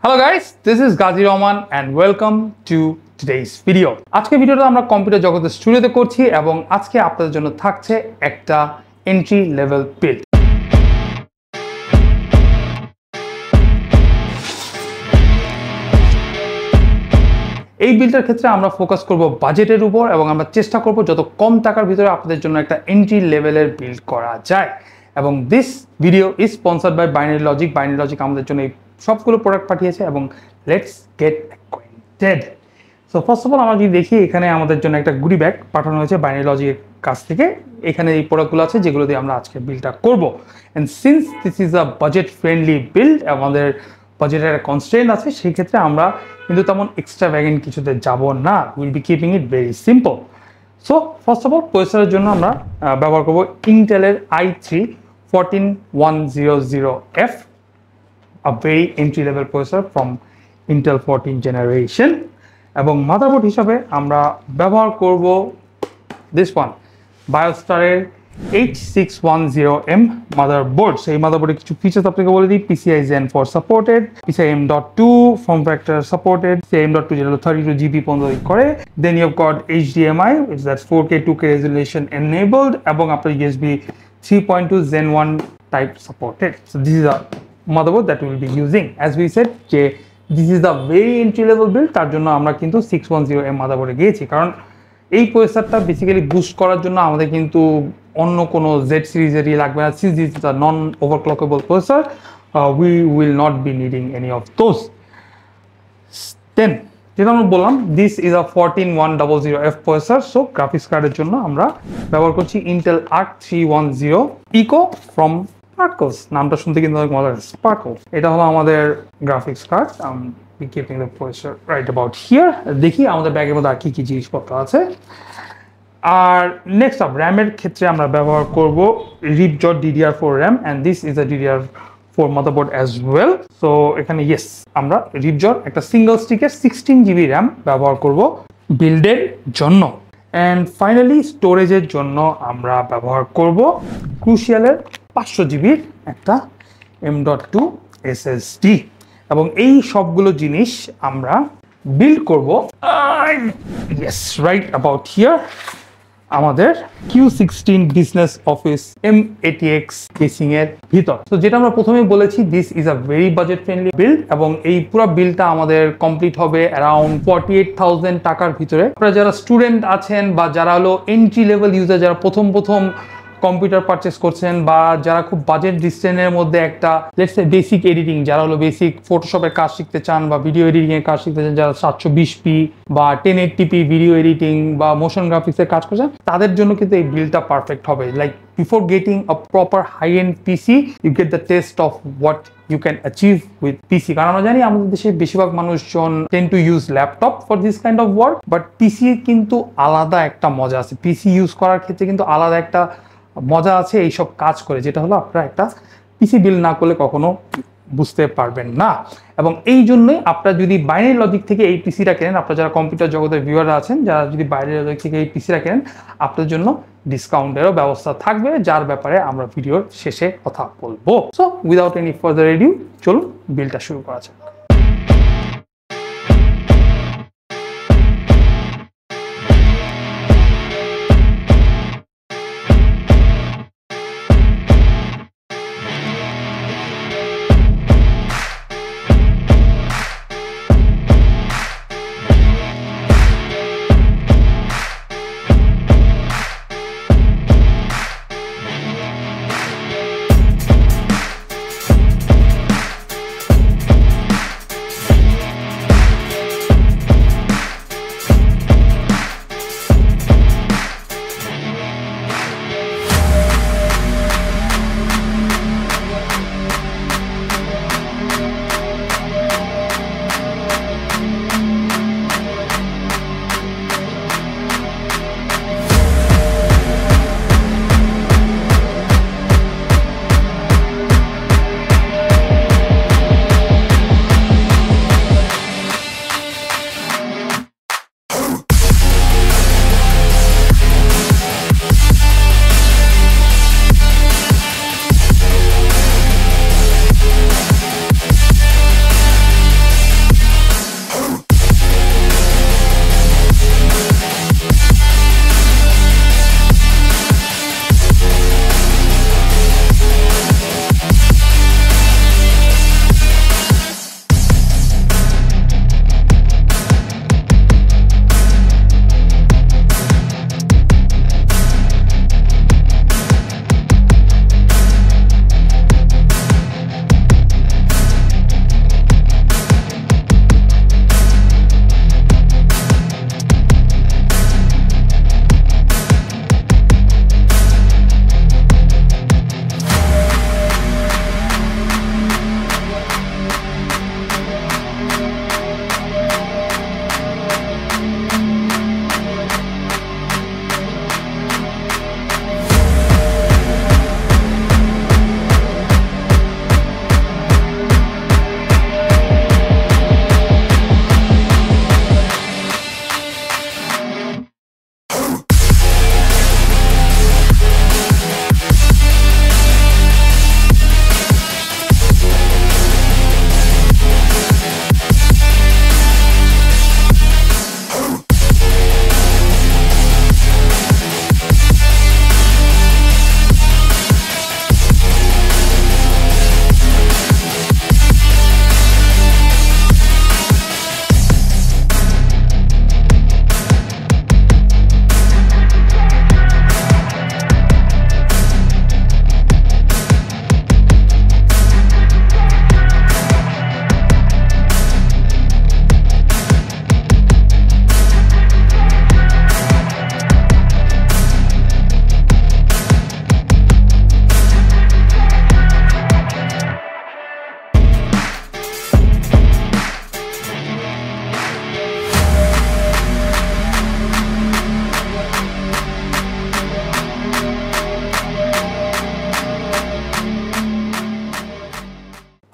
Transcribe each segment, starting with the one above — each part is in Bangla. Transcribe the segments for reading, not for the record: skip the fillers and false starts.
Hello guys, this is Ghazi Rahman and welcome to today's video. আজকে ভিডিওটা আমরা কম্পিউটার জগতের স্টুডিওতে করছি এবং আজকে আপনাদের জন্য থাকছে একটা এন্ট্রি লেভেল বিল্ড। এই বিল্ডের ক্ষেত্রে আমরা ফোকাস করব বাজেটের উপর এবং আমরা চেষ্টা করব যত কম টাকার ভিতরে আপনাদের জন্য একটা এন্ট্রি লেভেলের বিল্ড করা যায়। এবং this video is sponsored by Binary Logic. Binary Logic আমাদের জন্য এই সবগুলো প্রোডাক্ট পাঠিয়েছে এবং let's get acquainted. So first of all আমরা যদি দেখি এখানে আমাদের জন্য একটা গুডি ব্যাগ পাঠানো হয়েছে বাইনারি লজিকের কাছ থেকে। এখানে এই প্রোডাক্টগুলো আছে যেগুলো দিয়ে আমরা আজকে বিল্ডটা করব। And since this is a budget friendly build, আমাদের বাজেটের একটা কনস্ট্রেন্ট আছে, সেই ক্ষেত্রে আমরা কিন্তু তেমন এক্সট্রা ভ্যাগেন্ট কিছুতে যাব না। Will be keeping it very simple. So first of all প্রসেসরের জন্য আমরা ব্যবহার করব ইন্টেলের i3 14100F, a very entry level processor from Intel 14 generation. এবং মাদারবোর্ড হিসাবে আমরা ব্যবহার করব this one BioStar-এর H610M motherboard. So এই মাদারবোর্ডের কিছু ফিচার্স আপনাকে বলে দিই। PCI Gen 4 supported, PCI M.2 form factor supported, PCI M.2 যেটা 32GB পর্যন্ত করে। Then you've got HDMI, which is that 4K 2K resolution enabled, এবং আপনার USB 3.2 Gen 1 type supported. So this is a motherboard that we will be using. As we said, this is the very entry level build, তার জন্য আমরা কিন্তু 610M motherboard এ গিয়েছি, কারণ এই প্রসেসরটা বেসিক্যালি বুস্ট করার জন্য আমাদের কিন্তু অন্য কোনো Z সিরিজেরই লাগবে না। Since this is a non overclockable processor, we will not be needing any of those. Then যেটা আমরা বললাম, this is a 14100F processor. So graphics কার্ডের জন্য আমরা ব্যবহার করছি Intel Arc 310 Eco from Sparkles। নামটা শুনতে কিন্তু অনেক মজা লাগে, Sparkle। এটা হলো আমাদের graphics card. Be keeping the processor right about here. দেখি আমাদের ব্যাগের মধ্যে আর কি কি জিনিসপত্র আছে। আর নেক্সট আপ র্যামের ক্ষেত্রে আমরা ব্যবহার করব Ripjor DDR4 RAM, and this is a DDR4 motherboard as well. So এখানে ইয়েস আমরা Ripjor একটা সিঙ্গেল স্টিকের 16GB RAM ব্যবহার করব বিল্ডের জন্য। অ্যান্ড ফাইনালি স্টোরেজের জন্য আমরা ব্যবহার করব Crucial-এর 500GB একটা M.2 SSD। এবং এই সবগুলো জিনিস আমরা বিল্ড করব ইয়েস রাইট অ্যাবাউট হিয়ার আমাদের Q16 business office M80X casing এর ভিতর। তো যেটা আমরা প্রথমে বলেছি, this is a very budget friendly build এবং এই পুরো বিল্ডটা আমাদের কমপ্লিট হবে অ্যারাউন্ড 48,000 টাকার ভিতরে। আপনারা যারা স্টুডেন্ট আছেন বা যারা হলো এন্ট্রি লেভেল ইউজার, যারা প্রথম কম্পিউটার পারচেস করছেন, বা যারা খুব বাজেট ডিস্টেন্সের মধ্যে একটা লেটস সে বেসিক এডিটিং, যারা হলো বেসিক ফটোশপের কাজ শিখতে চান বা ভিডিও এডিটিং এর কাজ শিখতে চান, যারা 720p বা 1080p ভিডিও এডিটিং বা মোশন গ্রাফিক্সের কাজ করছেন, তাদের জন্য কিন্তু এই বিল্ডটা পারফেক্ট হবে। Like before getting a proper high end PC, you get the taste of what you can achieve with PC. কারণ আমরা জানি আমাদের দেশে বেশিরভাগ মানুষজন tend to use laptop for this kind of work, but PC কিন্তু আলাদা একটা মজা আছে। PC ইউজ করার ক্ষেত্রে কিন্তু আলাদা একটা মজা আছে এইসব কাজ করে, যেটা হলো আপনারা একটা পিসি বিল্ড না করলে কখনো বুঝতে পারবেন না। এবং এই জন্যই আপনারা যদি বাইনারি লজিক থেকে এই পিসিটা কেনেন, আপনারা যারা কম্পিউটার জগতের ভিউয়াররা আছেন, যারা যদি বাইনারি লজিক থেকে এই পিসিটা কেনেন, আপনাদের জন্য ডিসকাউন্টেরও ব্যবস্থা থাকবে, যার ব্যাপারে আমরা ভিডিওর শেষে কথা বলবো। So without any further edu, চলুন বিল্ডটা শুরু করা যাক।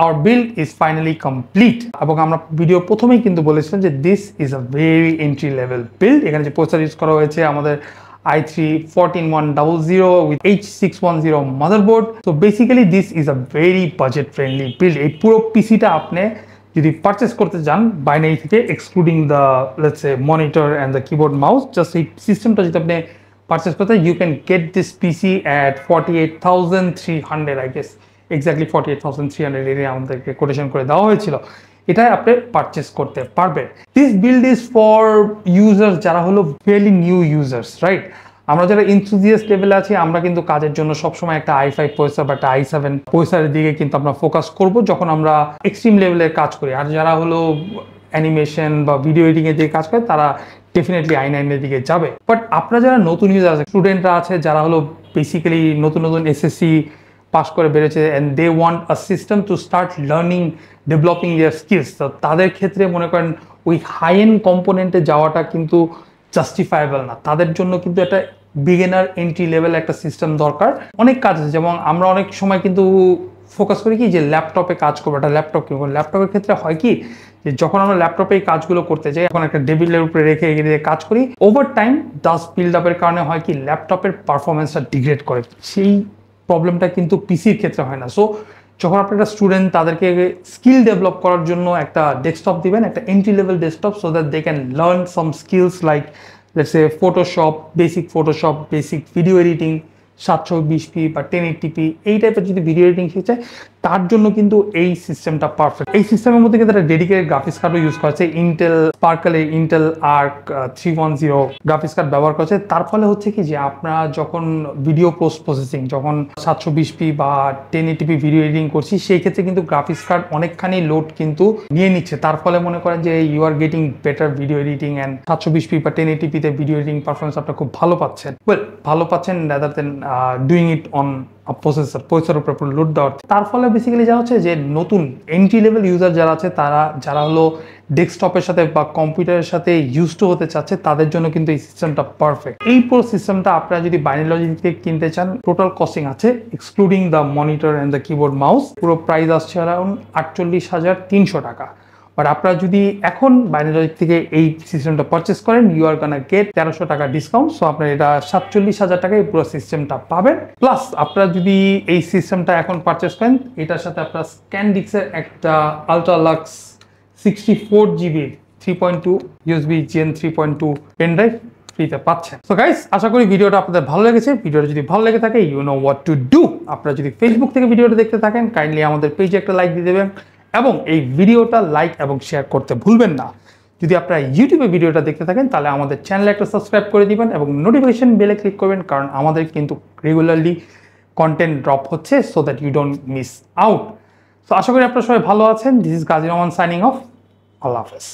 our build is finally complete এবং আমরা ভিডিও প্রথমেই কিন্তু বলেছিলাম যে this is a very entry level build এখানে যে প্রসেসর ইউজ করা হয়েছে আমাদের i3 14100 with H610 motherboard so basically this is a very budget friendly build এই পুরো পিসিটা আপনি যদি পারচেজ করতে চান বাইনারি থেকে excluding the let's say monitor and the keyboard mouse just এই সিস্টেমটা যদি আপনি পারচেজ করতে you can get this PC at 48300 I guess exactly 48300 এর আমাদেরকে কোটেশন করে দেওয়া হয়েছিল এটাই আপনি পারচেজ করতে পারবেন this build is for users যারা হলো ভেরি নিউ ইউজার্স রাইট আমরা যারা ইনথুজিয়াস্ট লেভেলে আছি আমরা কিন্তু কাজের জন্য সবসময় একটা i5 প্রসেসর বা একটা i7 প্রসেসরের দিকে কিন্তু আমরা ফোকাস করব যখন আমরা এক্সট্রিম লেভেলে কাজ করি আর যারা হলো অ্যানিমেশন বা ভিডিও এডিটিং এর দিকে কাজ করে তারা ডেফিনেটলি i9 এর দিকে যাবে বাট আপনারা যারা নতুন ইউজার আছে স্টুডেন্টরা আছে যারা হলো বেসিক্যালি নতুন এসএসসি পাস করে বেরোচ্ছে and they want a system to start learning developing their skills তো তাদের ক্ষেত্রে মনে করেন ওই হাই এন্ড কম্পোনেন্টে যাওয়াটা কিন্তু জাস্টিফায়েবল না তাদের জন্য কিন্তু একটা বিগিনার এন্ট্রি লেভেল একটা সিস্টেম দরকার অনেক কাজ আছে যেমন আমরা অনেক সময় কিন্তু ফোকাস করি কি যে ল্যাপটপে কাজ করবো একটা ল্যাপটপ কিনবো ল্যাপটপের ক্ষেত্রে হয় কি যে যখন আমরা ল্যাপটপে এই কাজগুলো করতে যাই এখন একটা টেবিলের উপরে রেখে এগিয়ে কাজ করি ওভার টাইম ডাস্ট বিল্ড আপের কারণে হয় কি ল্যাপটপের পারফরমেন্সটা ডিগ্রেড করে সেই প্রবলেমটা কিন্তু পিসির ক্ষেত্রে হয় না সো যখন আপনার একটা স্টুডেন্ট তাদেরকে স্কিল ডেভেলপ করার জন্য একটা ডেস্কটপ দিবেন একটা entry level desktop so that they can learn some skills like let's say Photoshop basic video editing 720p বা 1080p এই টাইপের যদি ভিডিও এডিটিং শিখতে চায় তার জন্য কিন্তু এই সিস্টেমটা পারফেক্ট এই সিস্টেমের মধ্যে কিন্তু একটা ডেডিকেটেড গ্রাফিক্স কার্ডও ইউজ করা হচ্ছে ইন্টেল স্পার্কেলের ইন্টেল আর্ক 310 গ্রাফিক্স কার্ড ব্যবহার করা হচ্ছে তার ফলে হচ্ছে কি যে আপনারা যখন ভিডিও পোস্ট প্রসেসিং যখন 720p বা 1080p ভিডিও এডিটিং করছি সেই ক্ষেত্রে কিন্তু গ্রাফিক্স কার্ড অনেকখানি লোড কিন্তু নিয়ে নিচ্ছে তার ফলে মনে করেন যে you are getting better video editing and 720p বা 1080p তে ভিডিও এডিটিং পারফরমেন্স আপনারা খুব ভালো পাচ্ছেন ভালো পাচ্ছেন rather than doing it on processor উপর লোড দেওয়ার তার ফলে বেসিক্যালি যা হচ্ছে যে নতুন এন্ট্রি লেভেল ইউজার যারা আছে যারা হলো ডেস্কটপের সাথে বা কম্পিউটারের সাথে ইউজ টু হতে চাচ্ছে তাদের জন্য কিন্তু এই সিস্টেমটা পারফেক্ট এই পুরো সিস্টেমটা আপনারা যদি বাইনারি লজিক থেকে কিনতে চান টোটাল কস্টিং আছে excluding the monitor and the keyboard mouse পুরো প্রাইস আসছে অ্যারাউন্ড 48,300 টাকা বাট আপনারা যদি এখন বাইনারি লজিক থেকে এই সিস্টেমটা পারচেস করেন ইউ আর গানা গেট 1300 টাকা ডিসকাউন্ট সো আপনারা এটা 47,000 টাকায় পুরো সিস্টেমটা পাবেন প্লাস আপনারা যদি এই সিস্টেমটা এখন পারচেস করেন এটার সাথে আপনারা স্ক্যানডিক্সের একটা Ultra Luxe 64GB 3.2 USB Gen 3.2 pen drive ফ্রিতে পাচ্ছেন সো গাইস আশা করি ভিডিওটা আপনাদের ভালো লেগেছে ভিডিওটা যদি ভালো লেগে থাকে you know what to do আপনারা যদি ফেসবুক থেকে ভিডিওটা দেখতে থাকেন কাইন্ডলি আমাদের পেজে একটা লাইক দিয়ে দেবেন এবং এই ভিডিওটা লাইক এবং শেয়ার করতে ভুলবেন না যদি আপনারা ইউটিউবে ভিডিওটা দেখতে থাকেন তাহলে আমাদের চ্যানেলে একটা সাবস্ক্রাইব করে দিবেন এবং নোটিফিকেশন বেলে ক্লিক করবেন কারণ আমাদের কিন্তু রেগুলারলি কন্টেন্ট ড্রপ হচ্ছে so that you don't miss out so আশা করি আপনারা সবাই ভালো আছেন this is Gazi Rahman signing off আল্লাহ হাফেজ